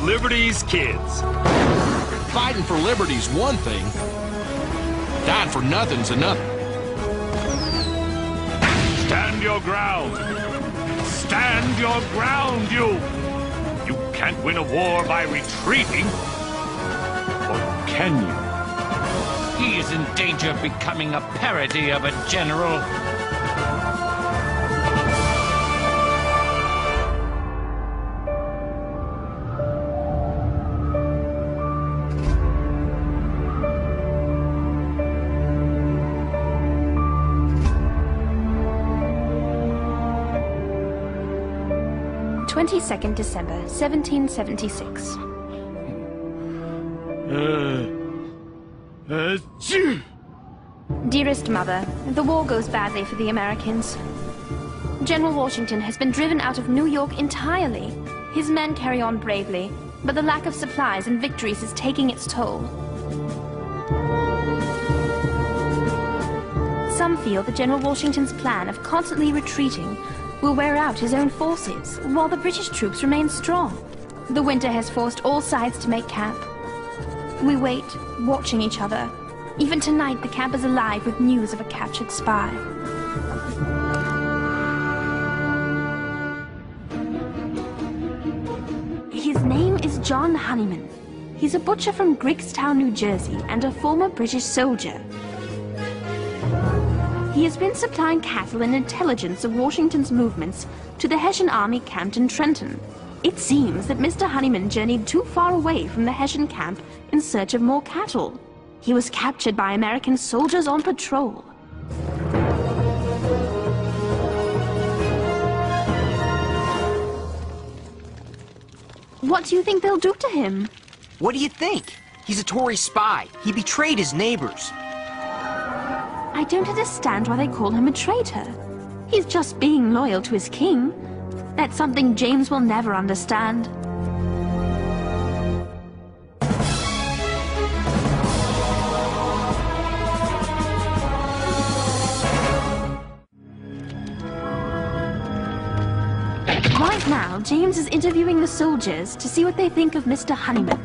Liberty's kids. Fighting for liberty's one thing. Dying for nothing's another. Stand your ground. Stand your ground, you! You can't win a war by retreating. Or can you? He is in danger of becoming a parody of a general. December 1776. Dearest Mother, the war goes badly for the Americans. General Washington has been driven out of New York entirely. His men carry on bravely, but the lack of supplies and victories is taking its toll. Some feel that General Washington's plan of constantly retreating will wear out his own forces, while the British troops remain strong. The winter has forced all sides to make camp. We wait, watching each other. Even tonight, the camp is alive with news of a captured spy. His name is John Honeyman. He's a butcher from Griggstown, New Jersey, and a former British soldier. He has been supplying cattle and intelligence of Washington's movements to the Hessian army camped in Trenton. It seems that Mr. Honeyman journeyed too far away from the Hessian camp in search of more cattle. He was captured by American soldiers on patrol. What do you think they'll do to him? What do you think? He's a Tory spy. He betrayed his neighbors. I don't understand why they call him a traitor. He's just being loyal to his king. That's something James will never understand. Right now, James is interviewing the soldiers to see what they think of Mr. Honeyman.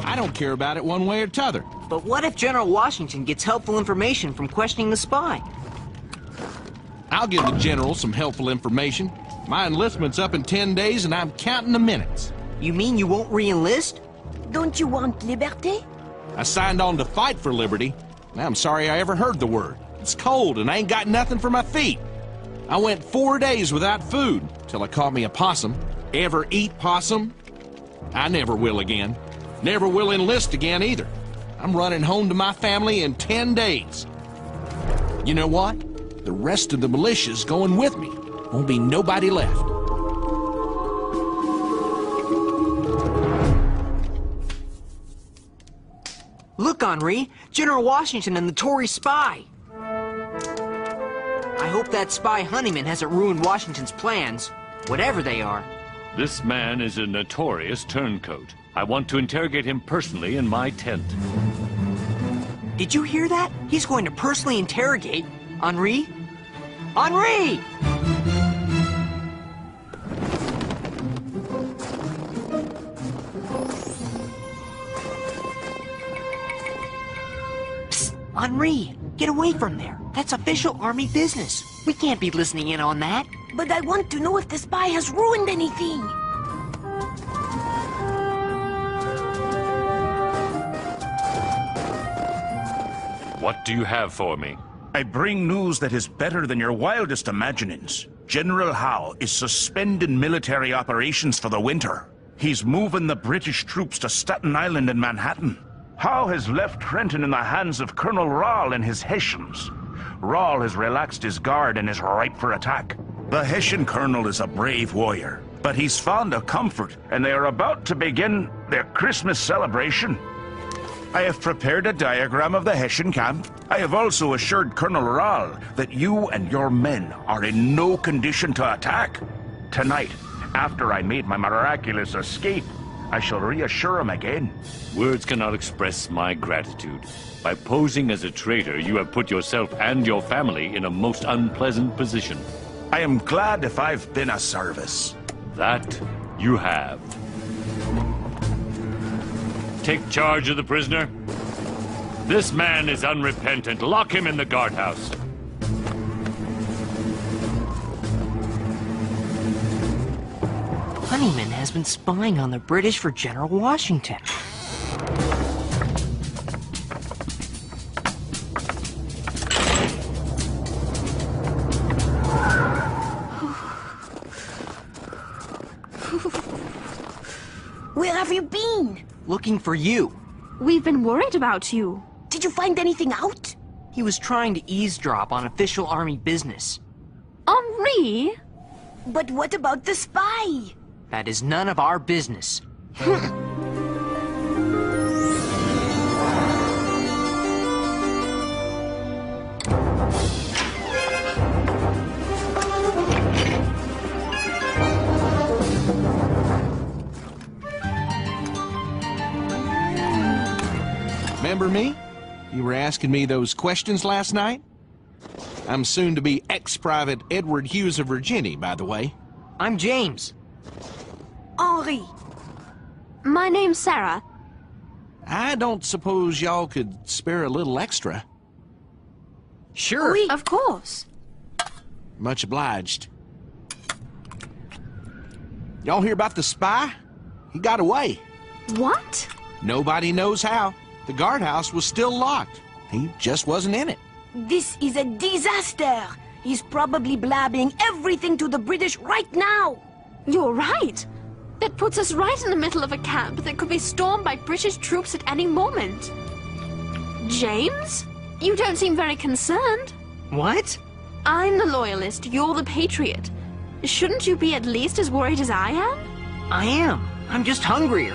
I don't care about it one way or t'other. But what if General Washington gets helpful information from questioning the spy? I'll give the general some helpful information. My enlistment's up in 10 days and I'm counting the minutes. You mean you won't re-enlist? Don't you want liberty? I signed on to fight for liberty, and I'm sorry I ever heard the word. It's cold and I ain't got nothing for my feet. I went 4 days without food till I caught me a possum. Ever eat possum? I never will again. Never will enlist again either. I'm running home to my family in 10 days. You know what? The rest of the militia's going with me. Won't be nobody left. Look, Henri, General Washington and the Tory spy. I hope that spy Honeyman hasn't ruined Washington's plans, whatever they are. This man is a notorious turncoat. I want to interrogate him personally in my tent. Did you hear that? He's going to personally interrogate Henri. Henri! Psst, Henri, get away from there. That's official army business. We can't be listening in on that. But I want to know if the spy has ruined anything. What do you have for me? I bring news that is better than your wildest imaginings. General Howe is suspending military operations for the winter. He's moving the British troops to Staten Island and Manhattan. Howe has left Trenton in the hands of Colonel Rall and his Hessians. Rall has relaxed his guard and is ripe for attack. The Hessian colonel is a brave warrior, but he's fond of comfort, and they are about to begin their Christmas celebration. I have prepared a diagram of the Hessian camp. I have also assured Colonel Rall that you and your men are in no condition to attack. Tonight, after I made my miraculous escape, I shall reassure him again. Words cannot express my gratitude. By posing as a traitor, you have put yourself and your family in a most unpleasant position. I am glad if I've been of service. That you have. take charge of the prisoner? This man is unrepentant. Lock him in the guardhouse. Honeyman has been spying on the British for General Washington. Where have you been? Looking for you. We've been worried about you. Did you find anything out? He was trying to eavesdrop on official army business. Henri? But what about the spy? That is none of our business. Remember me? You were asking me those questions last night? I'm soon to be ex-private Edward Hughes of Virginia, by the way. I'm James. Henri. My name's Sarah. I don't suppose y'all could spare a little extra. Sure. Oui. Of course. Much obliged. Y'all hear about the spy? He got away. What? Nobody knows how. The guardhouse was still locked. He just wasn't in it. This is a disaster. He's probably blabbing everything to the British right now. You're right. That puts us right in the middle of a camp that could be stormed by British troops at any moment. James? You don't seem very concerned. What? I'm the loyalist, you're the patriot. Shouldn't you be at least as worried as I am? I am. I'm just hungrier.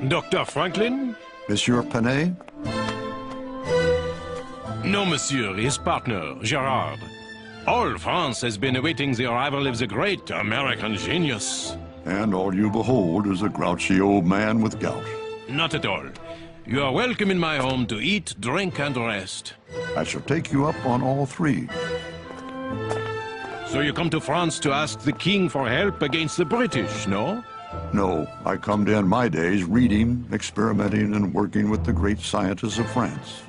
Dr. Franklin? Monsieur Panay? No, monsieur, his partner, Gerard. All France has been awaiting the arrival of the great American genius. And all you behold is a grouchy old man with gout. Not at all. You are welcome in my home to eat, drink, and rest. I shall take you up on all three. So you come to France to ask the king for help against the British, no? No, I come to end my days reading, experimenting, and working with the great scientists of France.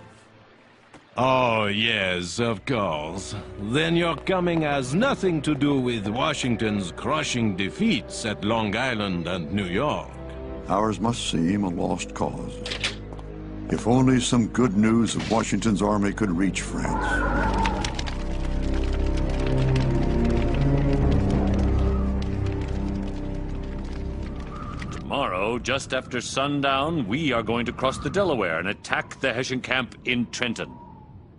Oh, yes, of course. Then your coming has nothing to do with Washington's crushing defeats at Long Island and New York. Ours must seem a lost cause. If only some good news of Washington's army could reach France. Tomorrow, just after sundown, we are going to cross the Delaware and attack the Hessian camp in Trenton.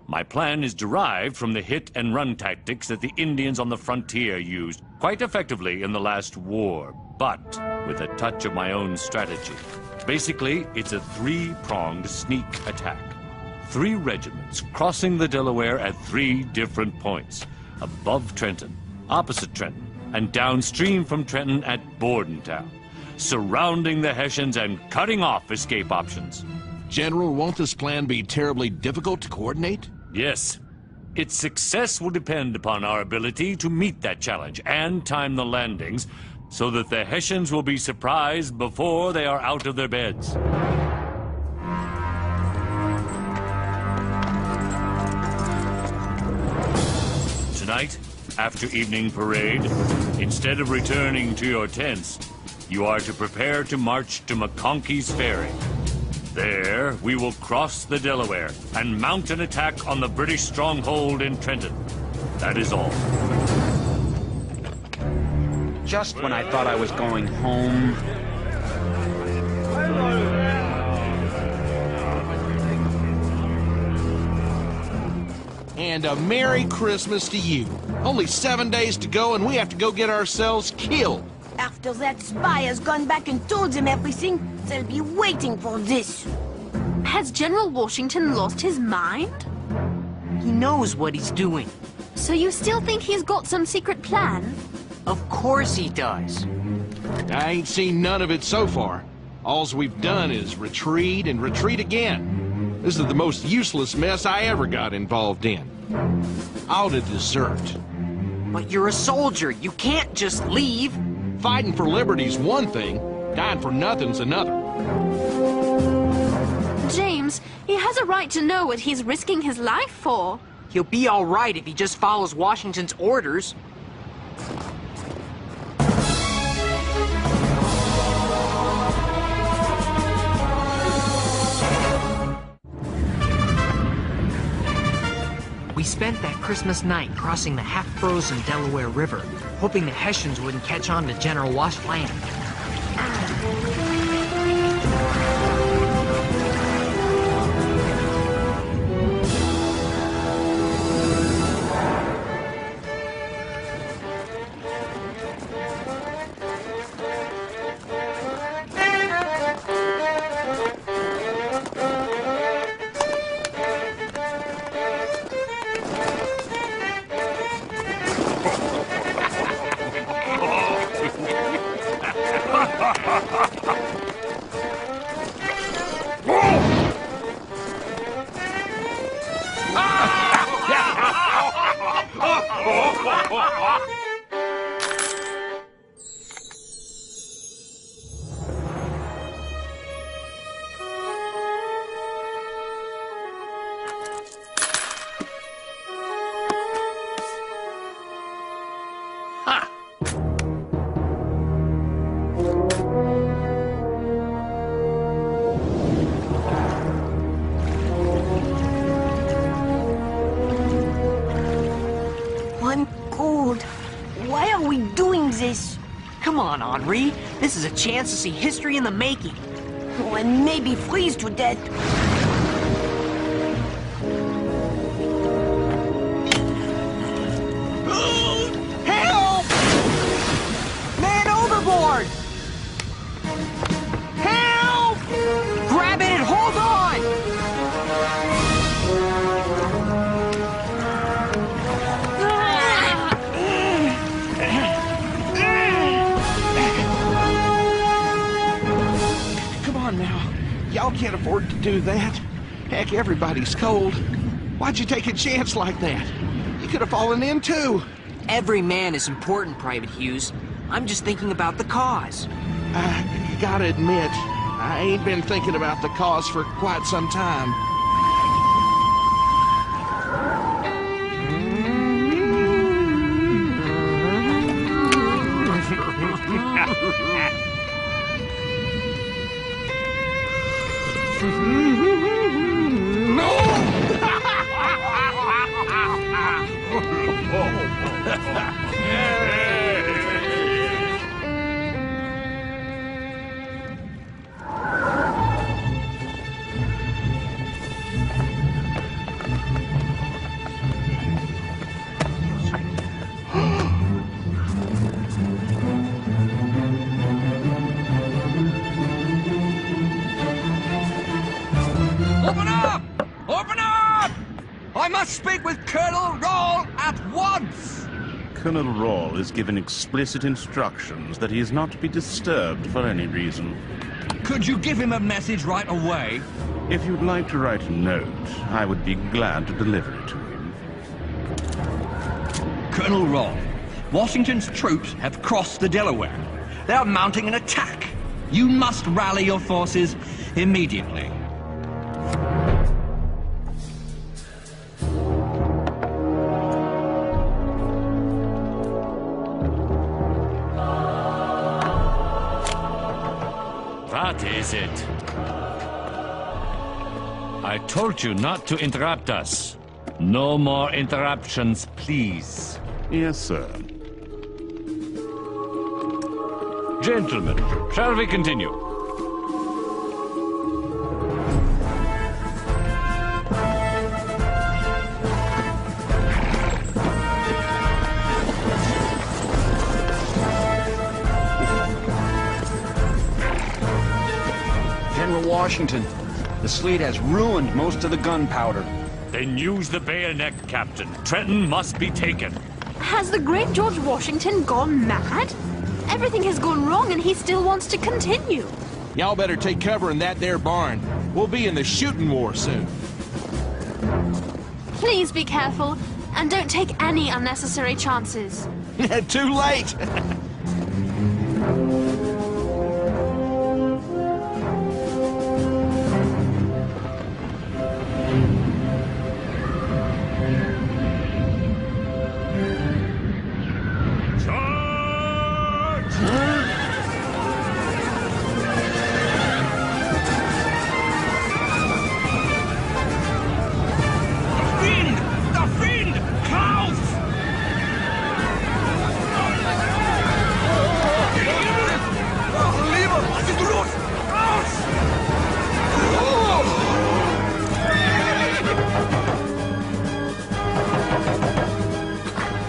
My plan is derived from the hit-and-run tactics that the Indians on the frontier used quite effectively in the last war, but with a touch of my own strategy. Basically, it's a three-pronged sneak attack. 3 regiments crossing the Delaware at 3 different points. Above Trenton, opposite Trenton, and downstream from Trenton at Bordentown. Surrounding the Hessians and cutting off escape options. General, won't this plan be terribly difficult to coordinate? Yes. Its success will depend upon our ability to meet that challenge and time the landings so that the Hessians will be surprised before they are out of their beds. Tonight, after evening parade, instead of returning to your tents, you are to prepare to march to McConkey's Ferry. There, we will cross the Delaware and mount an attack on the British stronghold in Trenton. That is all. Just when I thought I was going home. And a Merry Christmas to you. Only 7 days to go and we have to go get ourselves killed. After that spy has gone back and told them everything, they'll be waiting for this. Has General Washington lost his mind? He knows what he's doing. So you still think he's got some secret plan? Of course he does. I ain't seen none of it so far. Alls we've done is retreat and retreat again. This is the most useless mess I ever got involved in. I ought to desert. But you're a soldier. You can't just leave. Fighting for liberty's one thing, dying for nothing's another. James, he has a right to know what he's risking his life for. He'll be all right if he just follows Washington's orders. We spent that Christmas night crossing the half-frozen Delaware River, hoping the Hessians wouldn't catch on to General Wash's plan. I'm cold. Why are we doing this? Come on, Henri. This is a chance to see history in the making. Oh, and maybe freeze to death. Help! Man overboard! Help! Grab it and hold on! Come on now. Y'all can't afford to do that. Heck, everybody's cold. Why'd you take a chance like that? You could have fallen in too. Every man is important, Private Hughes. I'm just thinking about the cause. I gotta admit, I ain't been thinking about the cause for quite some time. Open up! Open up! I must speak with Colonel Rawl at once! Colonel Rawl is given explicit instructions that he is not to be disturbed for any reason. Could you give him a message right away? If you'd like to write a note, I would be glad to deliver it to him. Colonel Rawl, Washington's troops have crossed the Delaware. They are mounting an attack. You must rally your forces immediately. That is it. I told you not to interrupt us. No more interruptions, please. Yes, sir. Gentlemen, shall we continue? General Washington, the sleet has ruined most of the gunpowder. Then use the bayonet, Captain. Trenton must be taken. Has the great George Washington gone mad? Everything has gone wrong and he still wants to continue. Y'all better take cover in that there barn. We'll be in the shooting war soon. Please be careful, and don't take any unnecessary chances. Too late!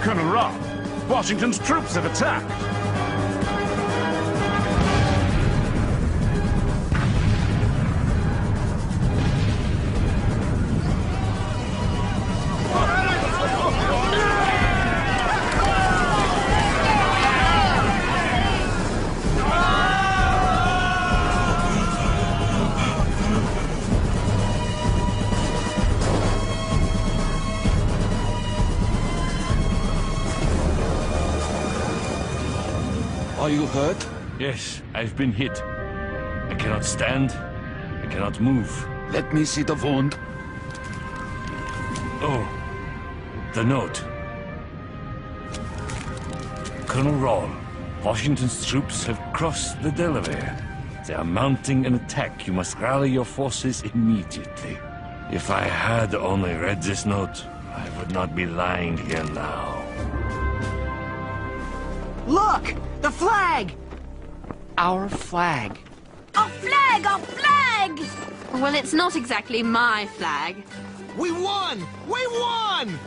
Colonel Robb, Washington's troops have attacked. Are you hurt? Yes, I've been hit. I cannot stand. I cannot move. Let me see the wound. Oh, the note. Colonel Rawl, Washington's troops have crossed the Delaware. They are mounting an attack. You must rally your forces immediately. If I had only read this note, I would not be lying here now. Look! The flag! Our flag. Our flag! Our flag! Well, it's not exactly my flag. We won! We won!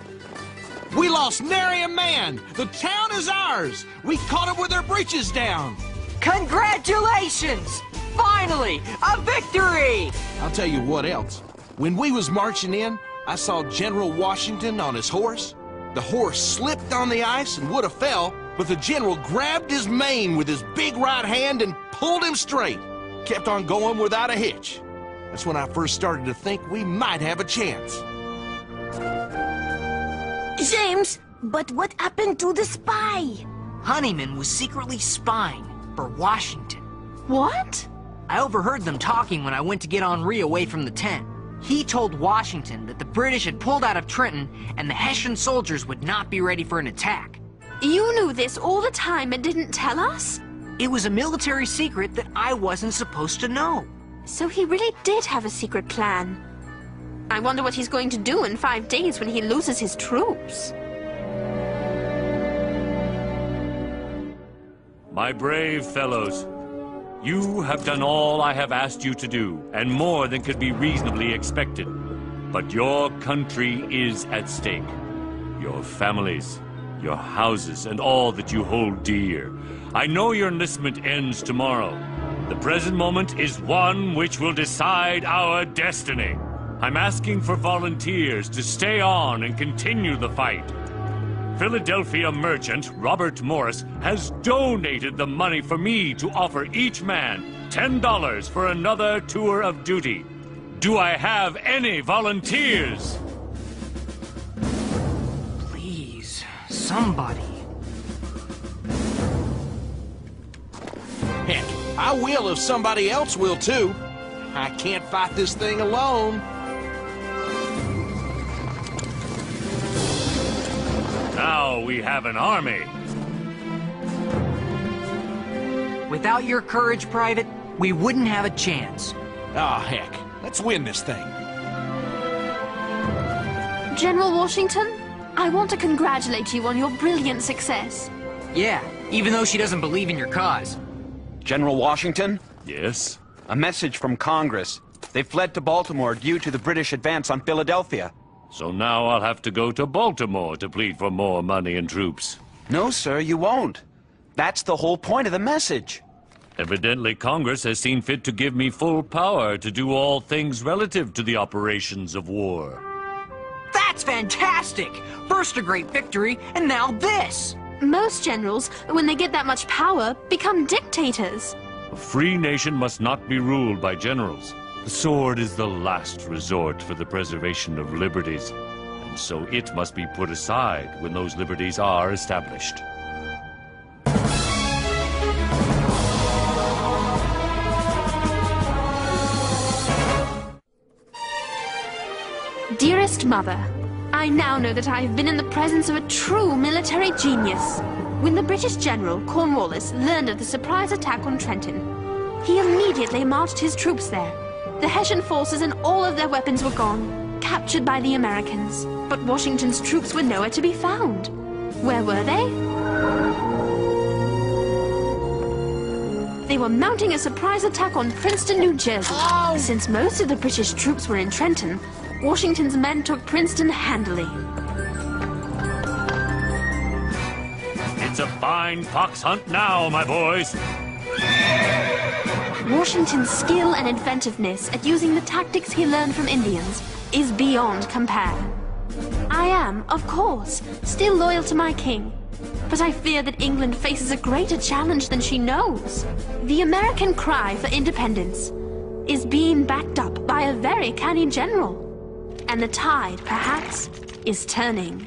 We lost nary a man! The town is ours! We caught them with their breeches down! Congratulations! Finally! A victory! I'll tell you what else. When we was marching in, I saw General Washington on his horse. The horse slipped on the ice and would have fell, but the general grabbed his mane with his big right hand and pulled him straight. Kept on going without a hitch. That's when I first started to think we might have a chance. James, but what happened to the spy? Honeyman was secretly spying for Washington. What? I overheard them talking when I went to get Henri away from the tent. He told Washington that the British had pulled out of Trenton and the Hessian soldiers would not be ready for an attack. You knew this all the time and didn't tell us? It was a military secret that I wasn't supposed to know. So he really did have a secret plan. I wonder what he's going to do in 5 days when he loses his troops. My brave fellows, you have done all I have asked you to do, and more than could be reasonably expected. But your country is at stake. Your families, your houses, and all that you hold dear. I know your enlistment ends tomorrow. The present moment is one which will decide our destiny. I'm asking for volunteers to stay on and continue the fight. Philadelphia merchant Robert Morris has donated the money for me to offer each man $10 for another tour of duty. Do I have any volunteers? Please, somebody. Heck, I will if somebody else will too. I can't fight this thing alone. Now we have an army. Without your courage, Private, we wouldn't have a chance. Ah, heck. Let's win this thing. General Washington, I want to congratulate you on your brilliant success. Yeah, even though she doesn't believe in your cause. General Washington? Yes? A message from Congress. They fled to Baltimore due to the British advance on Philadelphia. So now I'll have to go to Baltimore to plead for more money and troops. No, sir, you won't. That's the whole point of the message. Evidently, Congress has seen fit to give me full power to do all things relative to the operations of war. That's fantastic! First a great victory, and now this! Most generals, when they get that much power, become dictators. A free nation must not be ruled by generals. The sword is the last resort for the preservation of liberties, and so it must be put aside when those liberties are established. Dearest Mother, I now know that I have been in the presence of a true military genius. When the British General, Cornwallis, learned of the surprise attack on Trenton, he immediately marched his troops there. The Hessian forces and all of their weapons were gone, captured by the Americans. But Washington's troops were nowhere to be found. Where were they? They were mounting a surprise attack on Princeton, New Jersey. Since most of the British troops were in Trenton, Washington's men took Princeton handily. It's a fine fox hunt now, my boys. Washington's skill and inventiveness at using the tactics he learned from Indians is beyond compare. I am, of course, still loyal to my king, but I fear that England faces a greater challenge than she knows. The American cry for independence is being backed up by a very canny general, and the tide, perhaps, is turning.